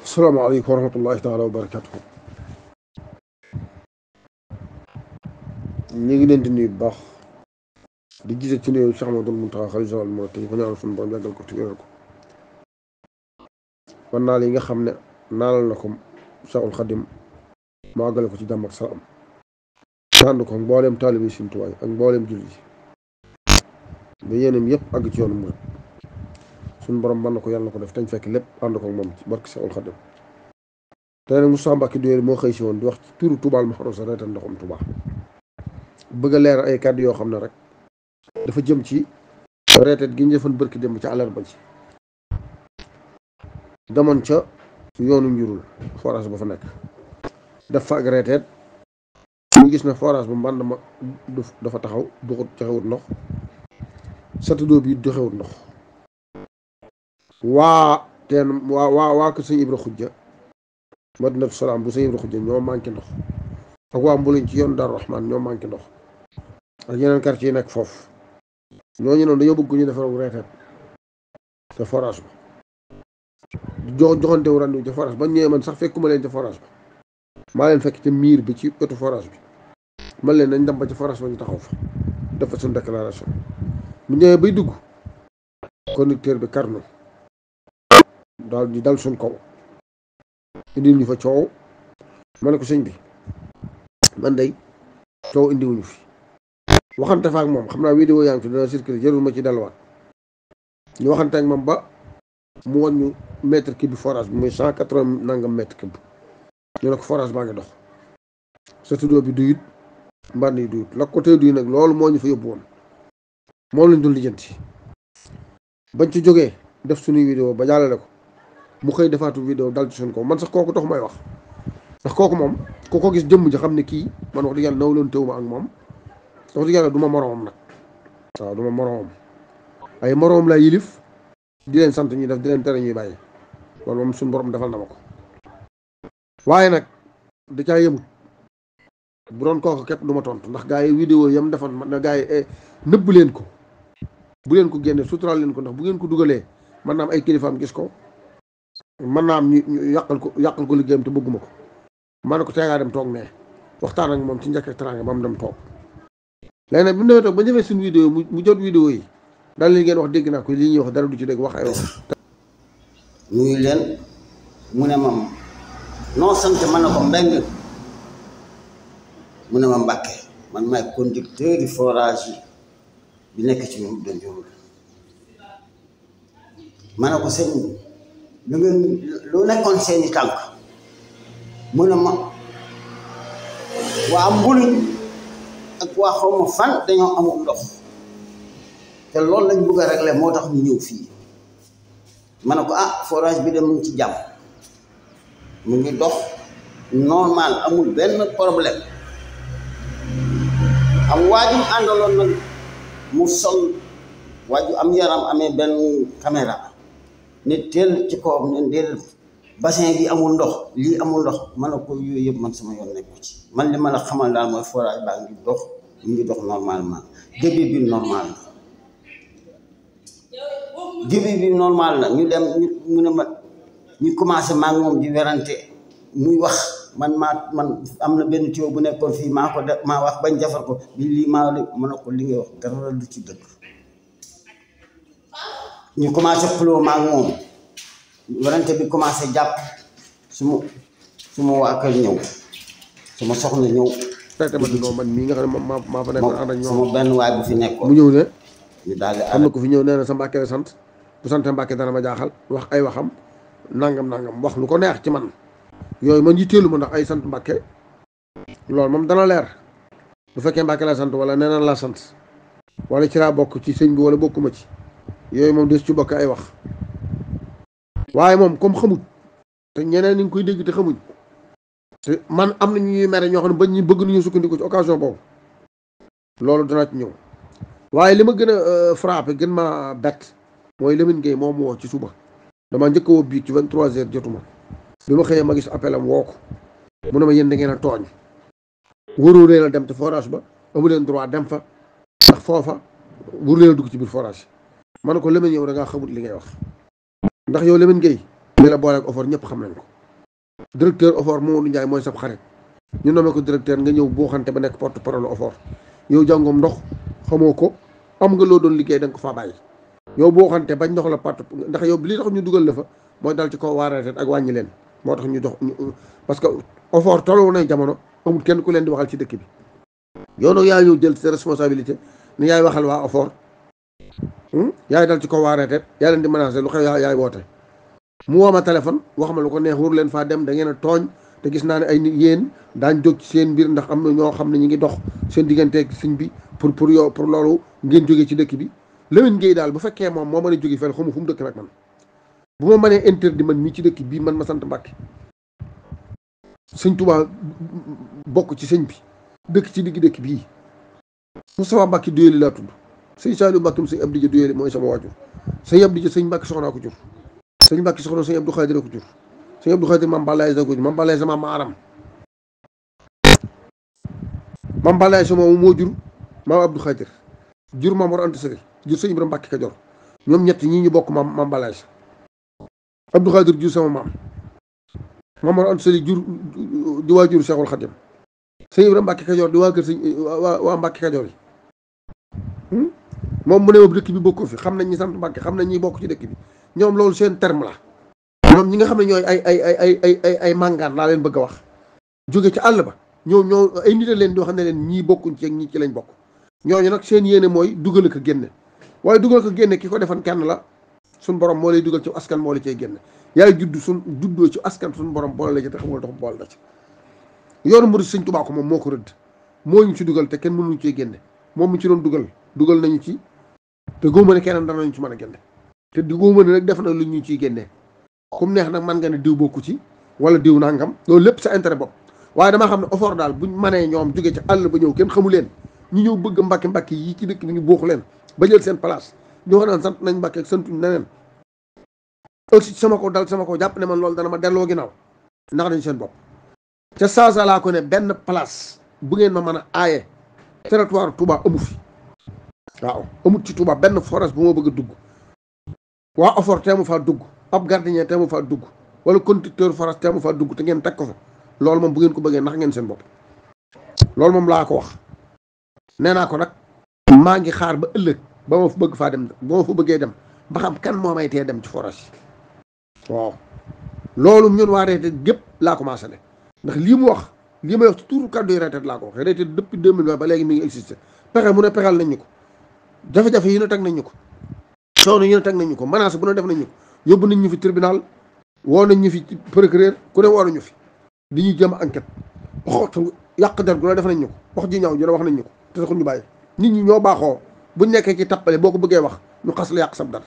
asalaamaaleykum wa rahmatullahi taala wa barakatuhu. ñu ngi leen di nuyu bu baax di gisee ci nuyu Cheikh Ahmadul Muntaxa xalifa général moo te ñu ko ñaanal suñu borom yàggal ko te wéral ko kon naal yi nga xam ne naalal na ko Cheikhul Xadim mu àggale ko ci jàmm ak salaam ànd ko mbooleem taalibe yi Sëriñ Tuubaa ak mbooleem jullit yi ba yéenam yëpp àgg ci yoonu murid suñu borom mën na ko yàlla na ko def tañ fekk lépp ànd ko moom ci barke Cheikhul Xadim. tey nag Moussa Mbacke Doyel moo xëy si woon di wax ci turu Touba Mahrousa reetal ndoxum Touba bëgg a leer ay kàddu yoo xam ne rek dafa jëm ci reetet gi ñu defoon bërki dem ci àllarba ji demoon ca yoonu njurul forage ba fa nekk def fa ak reetet ñu gis ne forage ba mbànd ma dafa taxaw duxut joxewut ndox satadoo bi joxewut ndox waa ko sëñ Ibra Xujja Madinatu Salaam bu sëñ Ibra Xujja ñoo manqué ndox ak waa Mbuluñ ci yoon Daaru Rahmaan ñoo manqué ndox ak yeneen quartier yi nekk foofu ñooñu noonu dañoo bëgg ñu defaraw reetet te forage ba joxantewu randiwu ca forage ba ñëwee man sax fekkuma leen ca forage ba maa leen fekk ca miir bi ci wetu forage bi man leen nañ dem ba ca forage ba ñu taxaw fa def fa suñu déclaration mu ñëwee bay dugg conducteur bi karnu daal di dal suñ kaw indil ñu fa coow ma ne ko sëñ bi man day coow indiwuñu fi waxante fa ak moom xam naa vidéo yaa ngi fi dana circulé jarul ma ci delluwaat ñu waxante ak moom ba mu wan ñu mètre cube bi forage bi muy 180 nangam mètre cube ñu ne ko forage baa ngi dox sa tuddoo bi duyut mbànd yi duyut la côté duy nag loolu moo ñu fa yóbbu woon moom lañ dul lijjanti bañ ci jógee def suñuy vidéo ba jàllale ko mu xëy defaatu vidéo dal ci suñ ko man sax kooku tax may wax ndax kooku moom ku ko gis jëmm ji xam ne kii man wax dëgg yàlla naw loon teewuma ak moom wax dëgg yàlla du ma moroomam nag waaw du ma moroomam ay moroomam laa yilif di leen sant ñuy def di leen tere ñuy bàyyi loolu moom suñu borom defal na ma ko waaye nag da caa yëmut bu doon kooku képp du ma tontu ndax gaa yi vidéo yam defal man na gaa yi nëbb leen ko bu leen ko génne suturaal leen ko ndax bu ngeen ko dugalee mën naa am ay kilifaam gis ko mën naa am ñu yàqal ko liggéeyam te bëgguma ko ma ne ko tey ngaa dem toog ne waxtaan ak moom ci njëkk ak teraanga ba mu dem toog léegi nag bi mu demee toog ba ñëwee suñu vidéo mu jot vidéo yi daal li ngeen wax dégg naa ko li ñuy wax dara du ci dégg wax ay wax nuyu leen mu ne ma non sant ma ne ko Mbeng mu ne ma Mbàkke man maay conducteur du forage yi bi nekk ci ñoom doon jurul ma ne ko sëñ lu nekkoon seeni tànk mu ne ma waa Mbuluñ ak waa xawma fan dañoo amul ndox te loolu lañ bëgg a régler moo tax ñu ñëw fii ma ne ko forage bi de mu ngi ci jàmm mu ngi dox normal amul benn problème am waaju àndaloon nag mu sol waaju am yaram amee benn caméra ne teel ci kawam ne ndeel bassin bi amul ndox lii amul ndox man ne ko yooyu yëpp man sama yoon nekku ci man li ma la xamal daal mooy forage baa ngi dox mu ngi dox normalement débit bi normal la débit bi normal la ñu dem mu ne ma ñu commencé maa ngi moom di werante muy wax man am na benn tuyau bu nekkoon fii maa wax bañ defar ko bi lii maa ne ko li ngay wax dara du ci dëgg ñu commencé xuloo maa ngi moom werante bi commencé jàpp suma waa kër ñëw suma soxna ñëw man mii nga xam ne maa fa nekkoon ànd ak ñoom sama benn waay bu fi nekkoon mu ñëw ne ñu daal di am na ko fi ñëw nee na sa Mbàkke la sant bu sante Mbàkke dana ma jaaxal wax ay waxam nangam wax lu ko neex ci man yooyu man yitteelu ma ndax ay sant Mbàkke loolu moom dana leer bu fekkee Mbàkke la sant wala neneen la sant wala ci laa bokk ci sëñ bi wala bokkuma ci yooyu moom des ci bokk ay wax waaye moom comme xamut te ñeneen ñi ngi koy dégg te xamuñ te man am na ñuy mere ñoo xam ne ba ñu bëgg nañu sukkandiku ci occasion boobu loolu danaa ci ñëw waaye li ma gën a frappé gën ma bett mooy Lamine Gueye moom woo ci suba dama njëkk a woo biig ci 23h jotuma bi ma xëyee ma gis appel am woo ko mu ne ma yéen da ngeen a tooñ wóoroo leen a dem te forage ba amu leen droit dem fa ndax foofa wóor leen a dugg ci biir forage ma ne ko Lamine yow da ngaa xamut li ngay wax ndax yow Lamine Gueye li la booleeg offre ñëpp xam nañ ko directeur OFOR Mamadou Ndiaye mooy sab xarit ñu nommé ko directeur nga ñëw boo xante ba nekk porte parole OFOR yow jàngoom ndox xamoo ko am nga loo doon liggéey da nga ko faa bàyyi yow boo xante bañ ndox la porte ndax yow li tax ñu dugal la fa mooy dal ci kaw waa retraite ak wàññi leen moo tax ñu dox parce que OFOR tolloo na jamono amul kenn ku leen di waxal ci dëkk bi yow nag yaa ñëw jël sa responsabilité ni yaay waxal waa OFOR yaay dal ci kaw waa retraite yaa leen di menacé lu xew yaay woote mu woo ma téléphone wax ma lu ko neex wóor leen faa dem da ngeen a tooñ te gis naa ne ay nit yéen daañ jóg ci seen mbir ndax am na ñoo xam ne ñu ngi dox seen digganteeg sëñ bi pour loolu ngeen jógee ci dëkk bi Lamine Gueye daal bu fekkee moom moo mën a jóge fenn xamu fu mu dëkk nag man bu ma mënee interdit man mii ci dëkk bii man ma sant Mbàkke sëñ Tuubaa bokk ci sëñ bi dëkk ci digg dëkk bii Moustapha Mbàkke Doyeli laa tudd sëñ Saliou Mbàkke sëñ Abdou Dia Doyeli mooy sama waajur sëñ Abdou Dia sëñ Mbàkke soxnaa ko jur sëñ Mbàkke soxna sëñ Abdou Khadir ko jur sëñ Abdou Khadir mam balaay sa ko jur mam balaay sa maam Aram mam balaay sa moom moo jur maam Abdou Khadir jur maam Mor Anta Sali jur sëñ Ibrahima Mbàkke Kajoor ñoom ñett ñii ñu bokk mam balaay sa Abdou Khadir jur sama maam maam Mor Anta Sali jur di waa jur Cheikhul Khadim sëñ Ibrahima Mbàkke Kajoor di waa kër sëñ waa Mbàkke Kajoor yi moom mu ne ma dëkk bi bokk fi xam nañ ñi sant Mbàkke xam nañ ñi bokk ci dëkk bi ñoom loolu seen terme la ñoom ñi nga xam ne ñooy ay màngaan laa leen bëgg a wax jóge ci àll ba ñoo ay nit a leen di wax ne leen ñii bokkuñ ci ak ñii ci lañ bokk ñooñu nag seen yéene mooy dugal ko génne waaye dugal ko génne ki ko defan kenn la suñ borom moo lay dugal ci askan moo la cay génne yaay juddoo ci askan suñ borom boole la ci te xamul tax boole la ci yoonu murid sëñ Tuubaa ko moom moo ko rëdd moo ñu ci dugal te kenn mënuñu cee génne moom mi ci doon dugal nañu ci te góoma ne keneen danañu ci mën a génne te di góoma ne nag def na lu ñu ciy génnee comme neex nag man nga ne diw bokku ci wala diw nangam loolu lépp sa intérêt bopp waaye damaa xam ne OFOR daal buñ mënee ñoom jóge ci àll ba ñëw kenn xamu leen ñu ñëw bëgg mbàkki yi ci dëkk bi ñu booxu leen ba jël seen place ñu wax naan sant nañ Mbàkke ak santuñ neneen aussi sama ko dal sama ko jàpp ne man loolu dana ma delloo ginnaaw ndax dañ seen bopp ca saasa laa ko ne benn place bu ngeen ma mën a aaye territoire Touba amu fi waaw amut ci Touba benn forage bu ma bëgg a dugg waa OFOR teemu faa dugg ab gardien teemu faa dugg wala conducteur forage teemu faa dugg te ngeen teg ko fa loolu moom bu ngeen ko bëggee nax ngeen seen bopp loolu moom laa ko wax nee naa ko nag maa ngi xaar ba ëllëg ba ma fa bëgg faa dem ba ma fa bëggee dem ba xam kan moo may tee dem ci forage waaw loolu ñun waa retraite gépp laa commencé ne ndax lii mu wax lii may wax ci tuuru kàddu yi retraite laa ko wax retraite depuis 2020 ba léegi mi ngi existé pexe mu ne pexal nañ ñu ko jafe-jafe yi ne teg nañ ñu ko coono yi ne teg nañ ñu ko menace bu ne def nañ ñu ko yóbbu nañ ñu fi tribunal woo nañ ñu fi procureur ku ne woo nañu fi di ñu jëm enquête waxtu yàq der gu ne def nañ ñu ko wax ji ñaaw ju ne wax nañ ñu ko te taxul ñu bàyyi nit ñi ñoo baaxoo buñ nekkee ci tappale boo ko bëggee wax ñu xas la yàq sab dar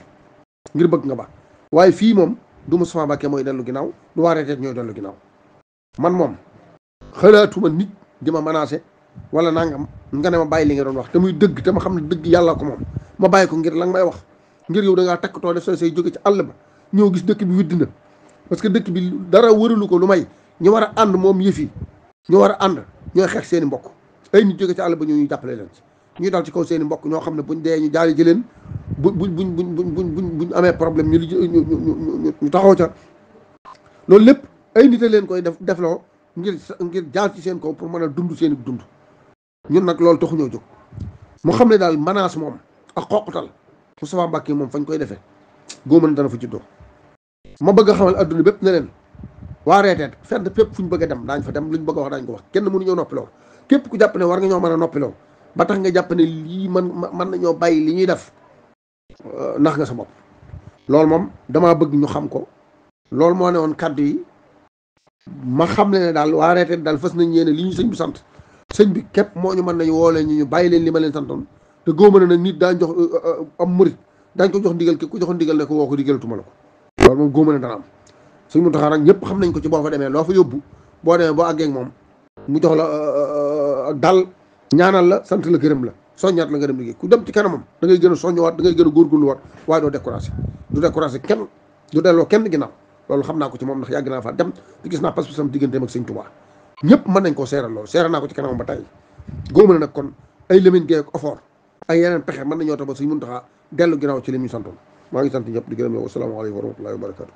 ngir bëgg nga baax waaye fii moom du Moustapha Mbacké mooy dellu ginnaaw du waa retraite ñooy dellu ginnaaw man moom xalaatuma nit di ma menacé wala nangam nga ne ma bàyyi li nga doon wax te muy dëgg te ma xam ne dëgg yàlla ko moom ma bàyyi ko ngir la nga may wax ngir yow da ngaa takkatoo def say jóge ci àll ba ñëw gis dëkk bi widd na parce que dëkk bi dara wëralu ko lu may ñu war a ànd moom yëf yi ñu war a ànd ñooy xeex seen i mbokk ay nit jóge ci àll ba ñëw ñu jàppale leen ci ñuy dal ci kaw seen i mbokk ñoo xam ne buñ dee ñu jaali ji leen buñ amee problème ñu taxaw ca loolu lépp ay nit a leen koy defloo ngir jaar ci seen kaw pour mën a dund seen i dund ñun nag loolu taxu ñoo jóg mu xam ne daal menace moom ak xoqutal Moustapha Mbacké moom fañ koy defee góoman dana fa juddoo ma bëgg a xamal adduna bépp ne leen waa retraite fenn fépp fuñ bëgg a dem daañ fa dem luñ bëgg a wax daañ ko wax kenn mënu ñoo noppiloo képp ku jàpp ne war nga ñoo mën a noppiloo ba tax nga jàpp ne lii mën nañoo bàyyi li ñuy def nax nga sa bopp loolu moom damaa bëgg ñu xam ko loolu moo ne woon kàddu yi ma xam ne daal waa retraite daal fas nañ yéene li ñu sëñ bi sant sëñ bi képp moo ñu mën nañu woo leen ñu bàyyi leen li ma leen santoon te góoma na nag nit daañ jox am murit daañ ko jox ndigal ki ku joxoon ndigal ne ko woo ko digalatuma la ko loolu moom góoma na dana am suñ mu taxaa nag ñëpp xam nañ ko ci boo fa demee loo fa yóbbu boo demee boo àggee ak moom mu jox la dal ñaanal la sant la gërëm la soññaat la nga dem liggéey ku dem ci kanamam da ngay gën a soññowaat da ngay gën a góorgóorluwaat waaye doo découragé kenn du delloo kenn ginnaaw loolu xam naa ko ci moom ndax yàgg naa faa dem te gis naa pas-pasam digganteem ak sëñ Tuubaa ñëpp mën nañ koo seeral loolu seeral naa ko ci kanamam ba tey góoma na nag kon ay Lamine Gueye ak OFOR ay yeneen pexe mën nañoo tax ba Sëñ Muntaxa dellu ginnaaw ci li ñu santoon maa ngi sant ñëpp di gërëm yow asalaamaaleykum wa rahmatullahi wa barakatu